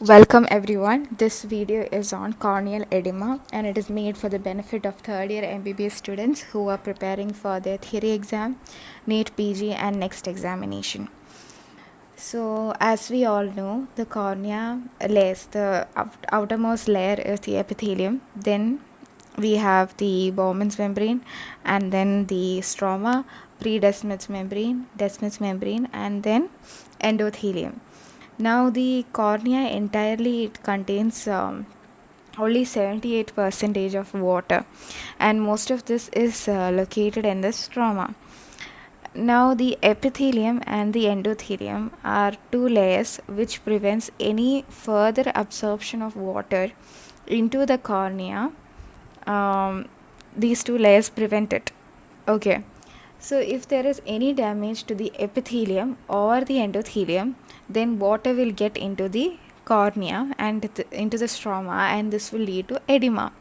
Welcome everyone. This video is on corneal edema and it is made for the benefit of third year MBBS students who are preparing for their theory exam, NEET PG and next examination. So as we all know, the cornea layers, the outermost layer is the epithelium. Then we have the Bowman's membrane and then the stroma, predesmos membrane, desmos membrane and then endothelium. Now the cornea entirely it contains only 78% of water, and most of this is located in the stroma. Now the epithelium and the endothelium are two layers which prevents any further absorption of water into the cornea. These two layers prevent it. Okay. So if there is any damage to the epithelium or the endothelium, then water will get into the cornea and into the stroma, and this will lead to edema.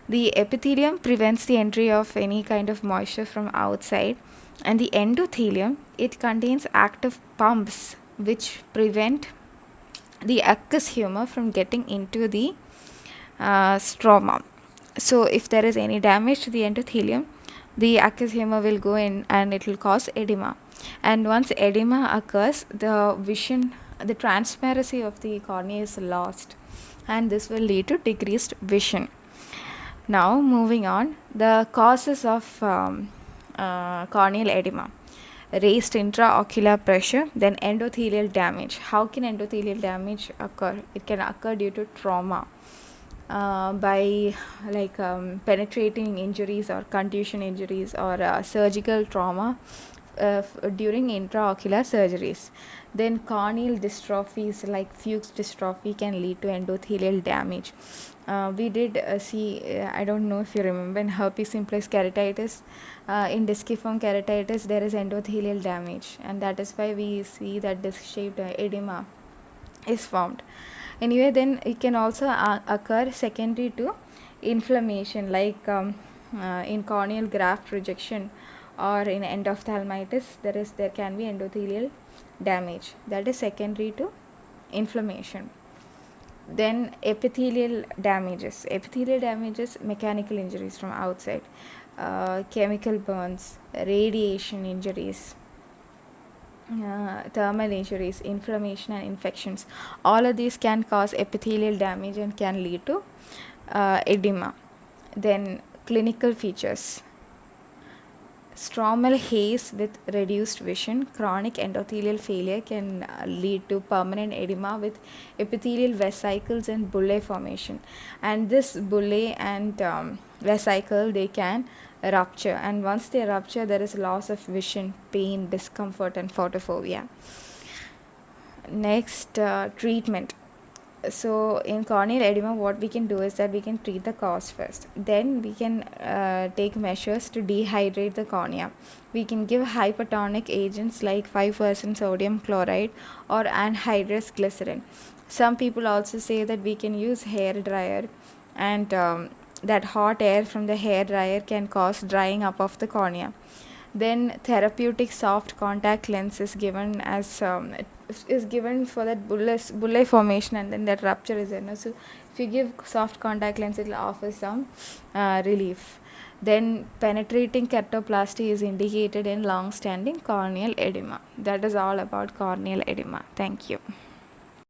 The epithelium prevents the entry of any kind of moisture from outside, and the endothelium, it contains active pumps which prevent the aqueous humor from getting into the stroma. So if there is any damage to the endothelium, the aqueous humor will go in and it will cause edema. And once edema occurs, the vision, the transparency of the cornea is lost, and this will lead to decreased vision. Now moving on, the causes of corneal edema: raised intraocular pressure, then endothelial damage. How can endothelial damage occur? It can occur due to trauma. By penetrating injuries or contusion injuries or surgical trauma during intraocular surgeries. Then corneal dystrophies like Fuchs dystrophy can lead to endothelial damage. We did see, I don't know if you remember, in herpes simplex keratitis, in disciform keratitis there is endothelial damage, and that is why we see that disc-shaped edema is formed. Anyway, then it can also occur secondary to inflammation, like in corneal graft rejection or in endophthalmitis, there can be endothelial damage that is secondary to inflammation. Then epithelial damages, mechanical injuries from outside, chemical burns, radiation injuries, thermal injuries, inflammation and infections. All of these can cause epithelial damage and can lead to edema. Then clinical features: stromal haze with reduced vision. Chronic endothelial failure can lead to permanent edema with epithelial vesicles and bullae formation, and this bullae and vesicle, they can rupture, and once they rupture there is loss of vision, pain, discomfort and photophobia. Next, treatment. So in corneal edema, what we can do is that we can treat the cause first, then we can take measures to dehydrate the cornea. We can give hypertonic agents like 5% sodium chloride or anhydrous glycerin. Some people also say that we can use hair dryer, and that hot air from the hair dryer can cause drying up of the cornea. Then therapeutic soft contact lens is given as is given for that bullae formation, and then that rupture is there. So if you give soft contact lens, it will offer some relief. Then penetrating keratoplasty is indicated in long-standing corneal edema. That is all about corneal edema. Thank you.